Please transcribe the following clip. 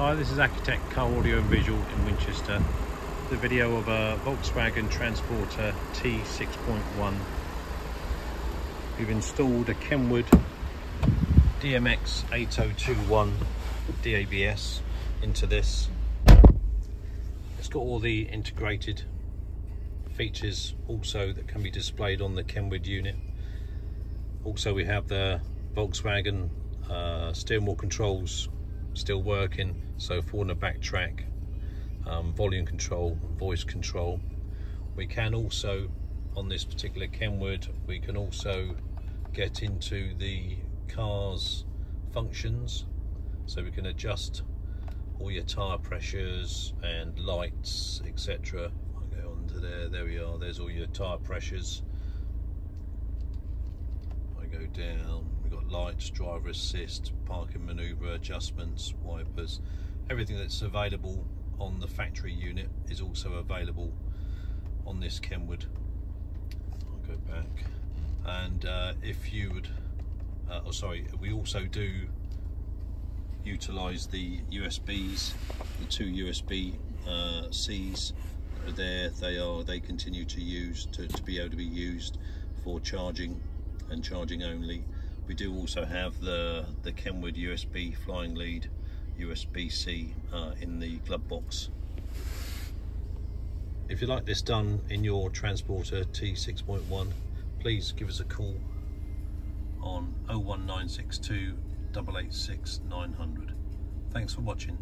Hi, this is Accutek Car Audio and Visual in Winchester. The video of a Volkswagen Transporter T6.1. We've installed a KENWOOD DMX8021 DABS into this. It's got all the integrated features also that can be displayed on the KENWOOD unit. Also we have the Volkswagen steering wheel controls still working, so forward and back track, volume control, voice control. We can also, on this particular KENWOOD, we can also get into the car's functions, so we can adjust all your tyre pressures and lights, etc. I'll go on to there we are, there's all your tyre pressures. I go down, we've got lights, driver assist, parking manoeuvre, adjustments, wipers. Everything that's available on the factory unit is also available on this KENWOOD. I'll go back. And if you would, we also do utilise the USBs, the two USB-Cs that are there. They continue to be able to be used for charging and charging only. We do also have the KENWOOD USB flying lead USB-C in the glove box. If you like this done in your Transporter T6.1, please give us a call on 01962 886 900. Thanks for watching.